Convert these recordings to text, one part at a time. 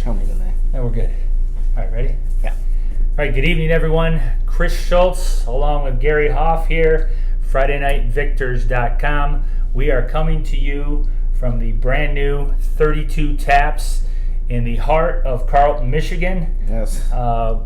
kill me today. No, we're good. All right, ready? Yeah. All right, good evening, everyone. Chris Schultz, along with Gary Hoff here, FridayNightVictors.com. We are coming to you from the brand new 32 Taps in the heart of Carleton, Michigan. Yes.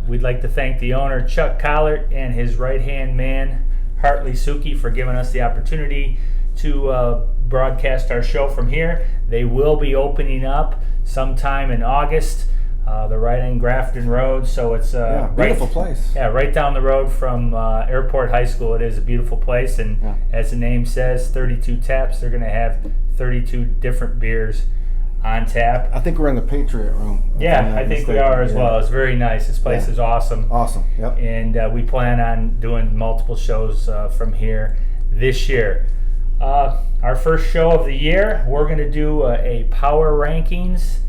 We'd like to thank the owner, Chuck Collard, and his right-hand man, Hartley Suki, for giving us the opportunity to broadcast our show from here. They will be opening up sometime in August. They're right in Grafton Road, so it's beautiful place. Yeah, right down the road from Airport High School. It is a beautiful place, and as the name says, 32 taps. They're going to have 32 different beers on tap. I think we're in the Patriot Room. Yeah, I think we are as well. It's very nice. This place is awesome. Awesome, yep. And we plan on doing multiple shows from here this year. Our first show of the year, we're going to do a power rankings,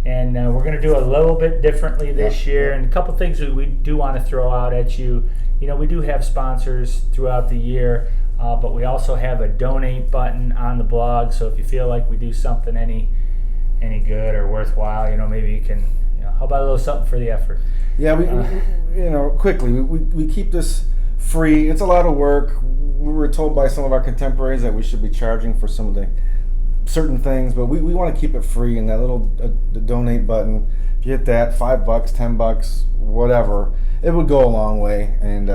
and we're going to do a little bit differently this year. And a couple things we do want to throw out at you. You know, we do have sponsors throughout the year, but we also have a donate button on the blog. So if you feel like we do something any good or worthwhile, you know, maybe you can, how about a little something for the effort? Yeah, we keep this free. It's a lot of work. We were told by some of our contemporaries that we should be charging for some of the certain things, but we want to keep it free. And that little the donate button, if you hit that, $5, $10, whatever, it would go a long way. And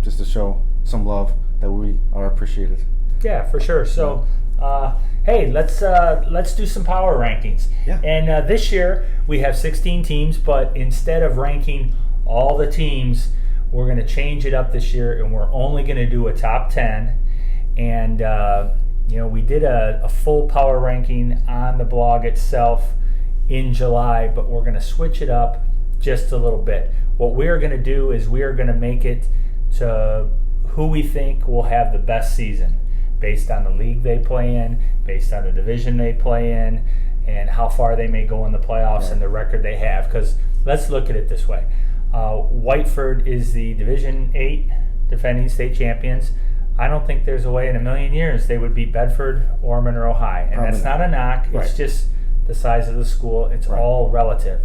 just to show some love that we are appreciated. Yeah, for sure. So, hey, let's do some power rankings. Yeah. And this year we have 16 teams, but instead of ranking all the teams, we're going to change it up this year, and we're only going to do a top 10. And we did a full power ranking on the blog itself in July, but we're going to switch it up just a little bit. What we're going to do is we are going to make it to who we think will have the best season, based on the league they play in, based on the division they play in, and how far they may go in the playoffs and the record they have. Because let's look at it this way. Whiteford is the Division 8 defending state champions. I don't think there's a way in a million years they would beat Bedford or Monroe High. And Probably that's not a knock. Right. It's just the size of the school. It's all relative.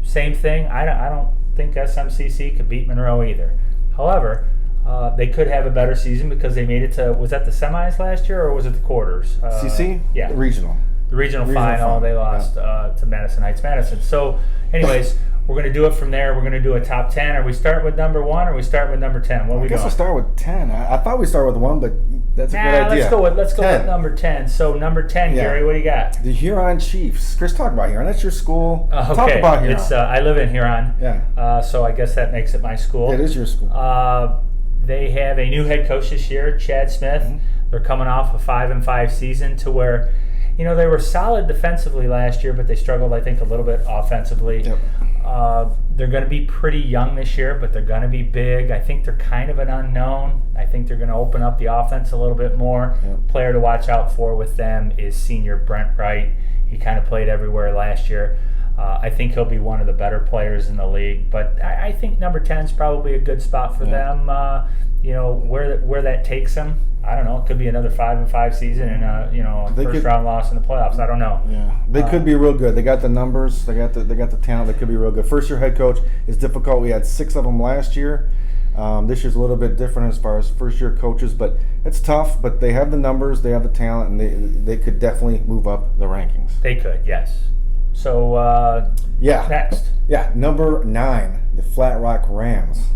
Same thing, I don't think SMCC could beat Monroe either. However, they could have a better season because they made it to, was that the semis last year or was it the quarters? CC? Yeah. Regional. The regional final, they lost to Madison Heights Madison. So, anyways, we're going to do it from there. We're going to do a top 10. Are we starting with number 1 or are we starting with number 10? What are we doing? I guess we'll start with 10. I thought we started with 1, but that's a good idea. Let's go with number 10. So, number 10, Gary, what do you got? The Huron Chiefs. Chris, talk about Huron. That's your school. Okay. Talk about Huron. I live in Huron. Yeah. So, I guess that makes it my school. It is your school. They have a new head coach this year, Chad Smith. Mm-hmm. They're coming off a 5-5 season to where, they were solid defensively last year, but they struggled, I think, a little bit offensively. Yep. They're going to be pretty young this year, but they're going to be big. I think they're kind of an unknown. I think they're going to open up the offense a little bit more. Yep. Player to watch out for with them is senior Brent Wright. He kind of played everywhere last year. I think he'll be one of the better players in the league, but I think number 10 is probably a good spot for them. Where that takes them, I don't know. It could be another 5-5 season and a first round loss in the playoffs. I don't know. Yeah, they could be real good. They got the numbers. They got the talent. They could be real good. First year head coach is difficult. We had 6 of them last year. This year's a little bit different as far as first year coaches, but it's tough. But they have the numbers. They have the talent, and they could definitely move up the rankings. They could, yes. So next. Yeah, number 9, the Flat Rock Rams.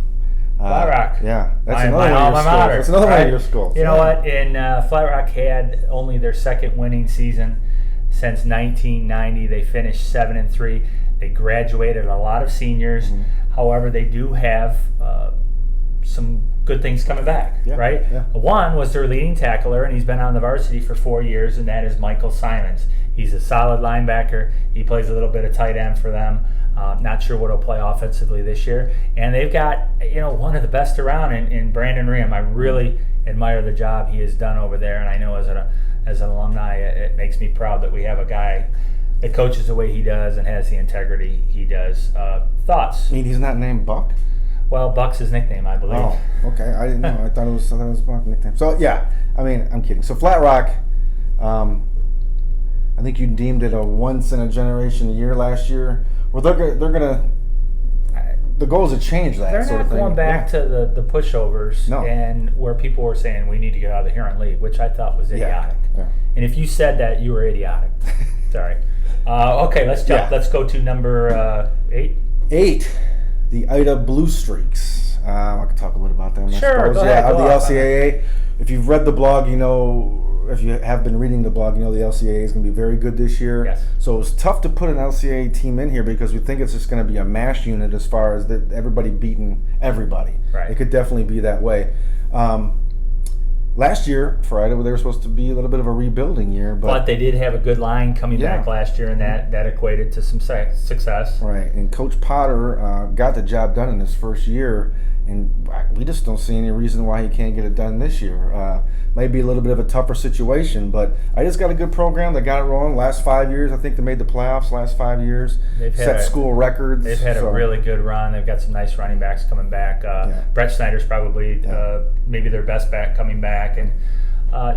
Flat Rock. Yeah, that's another one of your schools. That's another one of your schools. You know what? In Flat Rock had only their second winning season since 1990. They finished 7-3. They graduated a lot of seniors. Mm-hmm. However, they do have some good things coming back, right? Yeah. One was their leading tackler, and he's been on the varsity for 4 years, and that is Michael Simons. He's a solid linebacker. He plays a little bit of tight end for them. Not sure what he'll play offensively this year. And they've got, one of the best around in Brandon Riem. I really admire the job he has done over there, and I know as an alumni, it makes me proud that we have a guy that coaches the way he does and has the integrity he does. Thoughts? I mean, he's not named Buck? Well, Buck's his nickname, I believe. Oh, okay. I didn't know. I thought it was Buck's nickname. So, yeah, I mean, I'm kidding. So, Flat Rock, I think you deemed it a once in a generation year last year. Well, they're gonna. The goal is to change that. They're sort not of thing. going back to the pushovers No. and where people were saying we need to get out of the Huron League, which I thought was idiotic. Yeah. And if you said that, you were idiotic. Sorry. Okay, let's jump. Yeah. Let's go to number 8. 8, the Ida Blue Streaks. I could talk a little about them. I Sure, suppose. go ahead, Of go the off. LCAA. If you've read the blog, you know. If you have been reading the blog, you know the LCAA is going to be very good this year. Yes. So it was tough to put an LCAA team in here because we think it's just going to be a mash unit as far as everybody beating everybody. Right. It could definitely be that way. Last year, for Ida, they were supposed to be a little bit of a rebuilding year. But they did have a good line coming back last year, and that equated to some success. Right, and Coach Potter got the job done in his first year, and we just don't see any reason why he can't get it done this year. Might be a little bit of a tougher situation, but I just got a good program. They got it wrong last 5 years. I think they made the playoffs last 5 years. They've set school records. They've had a really good run. They've got some nice running backs coming back. Brett Snyder's probably maybe their best back coming back, and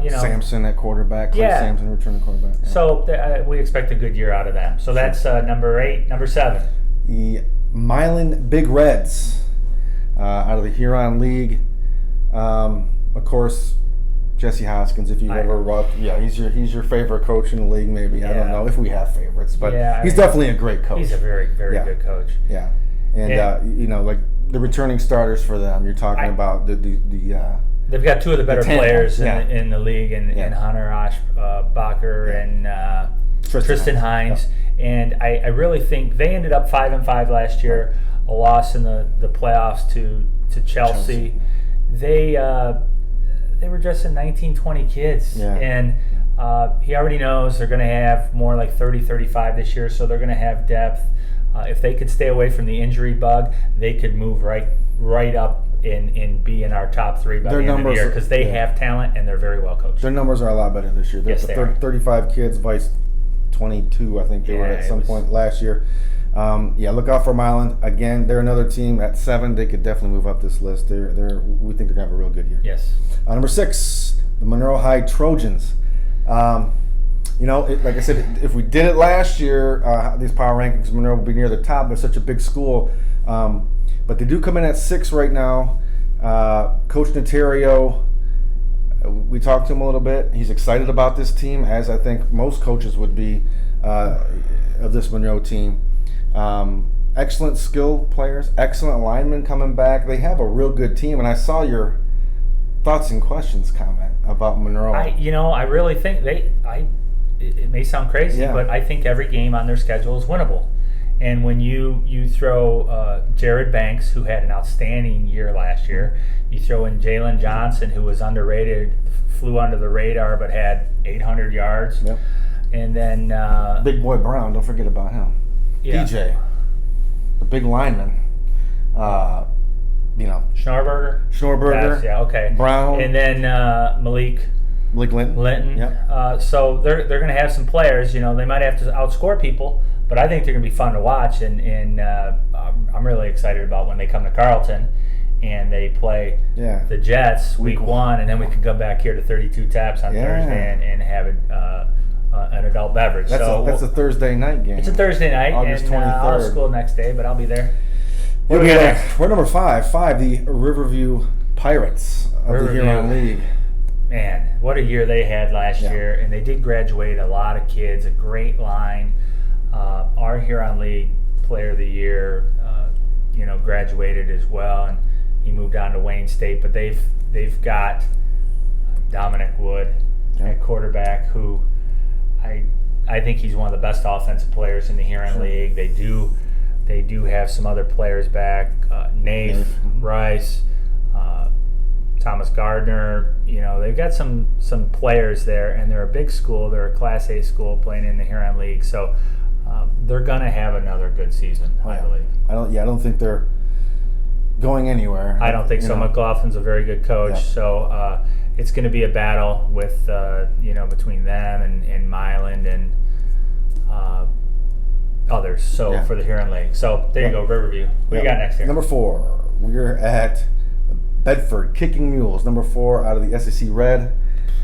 Sampson at quarterback. Clay Sampson returning quarterback. Yeah. So we expect a good year out of them. So that's number 8. Number 7. The Milan Big Reds out of the Huron League. Of course, Jesse Hoskins. If you've ever watched, he's your favorite coach in the league. Maybe I don't know if we have favorites, but he's definitely a great coach. He's a very good coach. Yeah, and like the returning starters for them. You're talking about the They've got 2 of the better players in the league, and Hunter Bacher and Tristan Hines. Yep. And I really think they ended up 5-5 last year, a loss in the playoffs to Chelsea. They were just 19, 20 kids. Yeah. And he already knows they're going to have more like 30, 35 this year, so they're going to have depth. If they could stay away from the injury bug, they could move right up and be in our top 3 by the end of the year because they have talent and they're very well coached. Their numbers are a lot better this year. Yes, they are. 35 kids, vice 22, I think they were at some point last year. Look out for Milan. Again, they're another team at 7. They could definitely move up this list. We think they're going to have a real good year. Yes. Number 6, the Monroe High Trojans. Like I said, if we did it last year, these power rankings, Monroe would be near the top. They're such a big school. But they do come in at 6 right now. Coach Notario, we talked to him a little bit. He's excited about this team, as I think most coaches would be of this Monroe team. Excellent skill players, excellent linemen coming back. They have a real good team, and I saw your thoughts and questions comment about Monroe. I really think it may sound crazy, but I think every game on their schedule is winnable. And when you throw Jared Banks, who had an outstanding year last year, you throw in Jalen Johnson, who was underrated, flew under the radar, but had 800 yards. Yep. And then Big Boy Brown, don't forget about him. Yeah. DJ, the big lineman. Schnorberger. Okay. Brown. And then Malik Linton. Yep. So they're going to have some players. They might have to outscore people, but I think they're going to be fun to watch. And I'm really excited about when they come to Carleton and they play the Jets week 1, and then we can come back here to 32 taps on Thursday and have an adult beverage. That's a Thursday night game. It's a Thursday night, August 23rd. I'll have school next day, but I'll be there. We're number 5. The Riverview Pirates of the Huron League. Man, what a year they had last year, and they did graduate a lot of kids, a great line. Our Huron League Player of the Year, graduated as well, and he moved on to Wayne State. But they've got Dominic Wood at quarterback, who I think he's one of the best offensive players in the Huron League. They do have some other players back, Nafe, Rice, Thomas Gardner. They've got some players there, and they're a big school. They're a Class A school playing in the Huron League, so they're gonna have another good season, I believe. I don't think they're going anywhere. I don't think so. McLaughlin's a very good coach, so it's going to be a battle with between them and Milan and others. So for the Huron League. So there you go, Riverview. What do you got next here? Number 4, we're at Bedford Kicking Mules. Number 4 out of the SEC Red.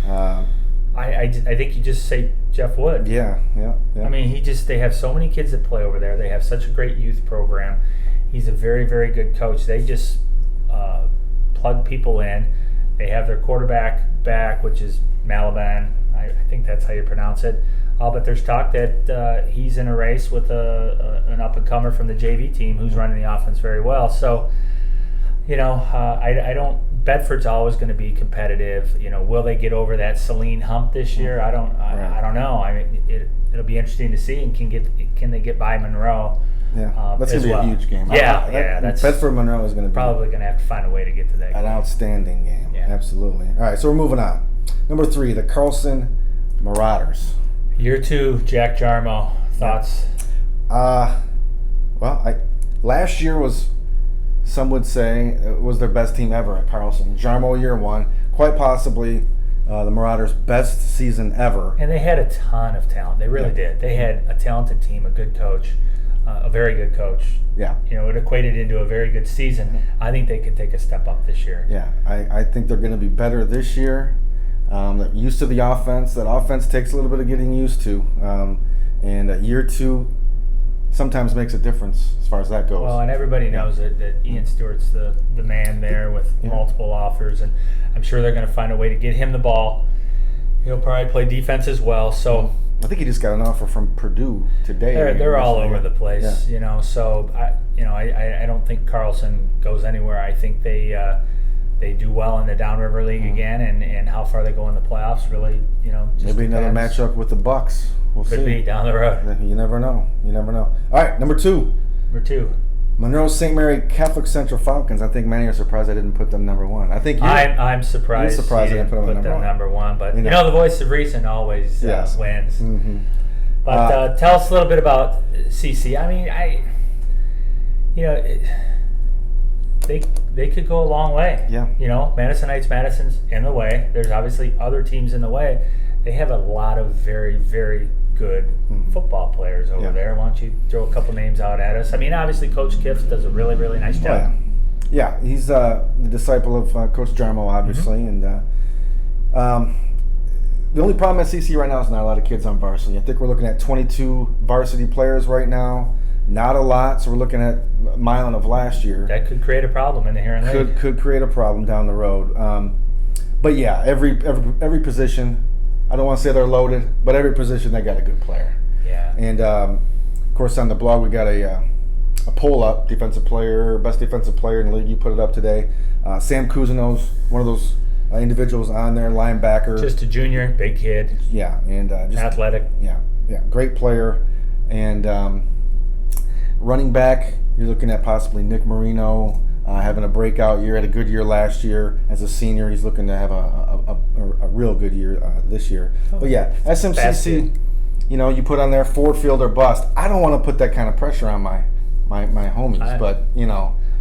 I think you just Jeff Wood. Yeah. I mean, they have so many kids that play over there. They have such a great youth program. He's a very, very good coach. They just plug people in. They have their quarterback back, which is Malaban. I think that's how you pronounce it. But there's talk that he's in a race with an up-and-comer from the JV team who's running the offense very well. So, I don't. Bedford's always going to be competitive. Will they get over that Saline hump this year? I don't know. I mean, it'll be interesting to see. And can they get by Monroe? Yeah, that's going to be a huge game. That's Bedford Monroe is going to be probably going to have to find a way to get to that. An outstanding game. Yeah. Absolutely. All right, so we're moving on. Number 3, the Carleton Marauders. Year 2, Jack Jarmo. Thoughts? Last year was, some would say, it was their best team ever at Carleton. Jarmo year 1, quite possibly the Marauders' best season ever. And they had a ton of talent. They really did. They had a talented team, a good coach, a very good coach. Yeah. It equated into a very good season. I think they could take a step up this year. Yeah, I think they're going to be better this year. They're used to the offense. That offense takes a little bit of getting used to. And year 2 sometimes makes a difference as far as that goes. Well, and everybody knows that Ian Stewart's the man there with multiple offers, and I'm sure they're going to find a way to get him the ball. He'll probably play defense as well. So I think he just got an offer from Purdue today. They're all over the place, So I don't think Carleton goes anywhere. I think they do well in the Downriver League again, and how far they go in the playoffs really, just maybe depends. another matchup with the Bucks. We'll Could see. be down the road. You never know. All right, number 2. Monroe St. Mary Catholic Central Falcons. I think many are surprised I didn't put them number 1. I think I'm surprised. You're surprised I didn't put them number 1, but the voice of reason always wins. Mm-hmm. But tell us a little bit about CC. I mean, they could go a long way. Yeah. Madison's in the way. There's obviously other teams in the way. They have a lot of very, very good football players over there. Why don't you throw a couple names out at us? I mean, obviously Coach Kiff does a really, really nice job. Yeah, he's the disciple of Coach Jarmo, obviously, and the only problem at CC right now is not a lot of kids on varsity. I think we're looking at 22 varsity players right now. Not a lot, so we're looking at a mile of last year. That could create a problem in the here and there. Could create a problem down the road. But yeah, every position, I don't want to say they're loaded, but every position they got a good player. Yeah. And of course on the blog we got a poll up, best defensive player in the league. You put it up today. Sam Cousineau's one of those individuals on there, linebacker. Just a junior, big kid. Yeah, and just athletic. Yeah, great player. And running back, you're looking at possibly Nick Marino having a breakout year. Had a good year last year as a senior. He's looking to have a real good year this year. But yeah, SMCC, you put on there Ford Field or bust. I don't want to put that kind of pressure on my homies, but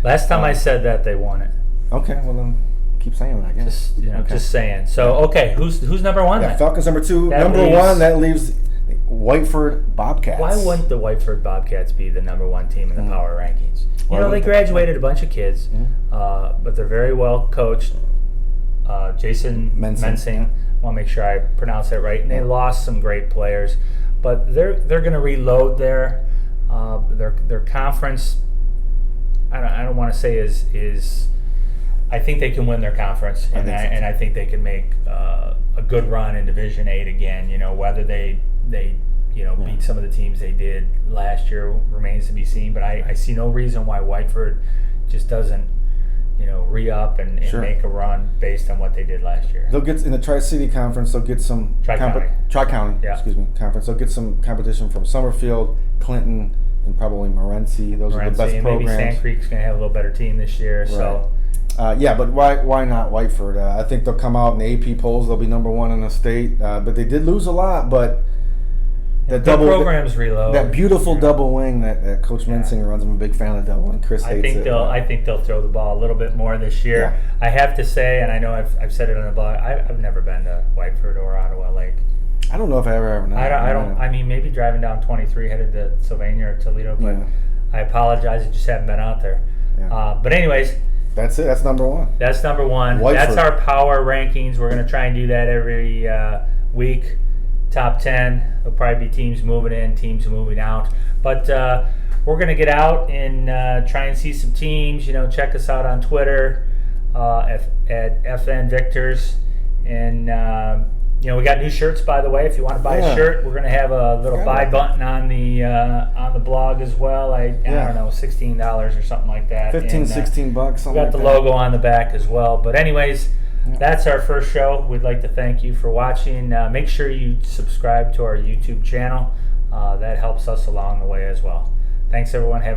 Last time I said that, they won it. Okay, well then keep saying that, I guess. Just saying. So who's number 1? Yeah, then? Falcons number 2. Number 1, that leaves Whiteford Bobcats. Why wouldn't the Whiteford Bobcats be the number 1 team in the power rankings? They graduated a bunch of kids, but they're very well coached. Jason Mensing. I want to make sure I pronounce that right. And they lost some great players, but they're going to reload their conference. I don't want to say is. I think they can win their conference, and I think they can make a good run in Division 8 again. Whether they beat some of the teams they did last year remains to be seen. But I see no reason why Whiteford just doesn't re-up and make a run based on what they did last year. They'll get in the Tri-City Conference. They'll get some Tri-County. Conference. They'll get some competition from Summerfield, Clinton, and probably Morenci. Those are the best and programs. Maybe Sand Creek's going to have a little better team this year. Right. So. But why not Whiteford? I think they'll come out in the AP polls. They'll be number 1 in the state. But they did lose a lot. But that programs reload. That beautiful double wing that Coach Mensinger runs. I'm a big fan of double wing. Chris hates it. I think they'll throw the ball a little bit more this year. Yeah. I have to say, and I know I've said it on the blog. I've never been to Whiteford or Ottawa Lake. I don't know if I ever. I don't. I mean, maybe driving down 23 headed to Sylvania or Toledo, but I apologize. I just haven't been out there. Yeah. But anyways. That's it. That's number 1. That's number 1. Whiteford. That's our power rankings. We're going to try and do that every week. top 10. There'll probably be teams moving in, teams moving out. But we're going to get out and try and see some teams. Check us out on Twitter at FN Victors. And, we got new shirts, by the way. If you want to buy a shirt, we're going to have a little buy button on the blog as well. I don't know, $16 or something like that. $16 bucks. We got the logo on the back as well. But anyways, that's our first show. We'd like to thank you for watching. Make sure you subscribe to our YouTube channel. That helps us along the way as well. Thanks, everyone. Have a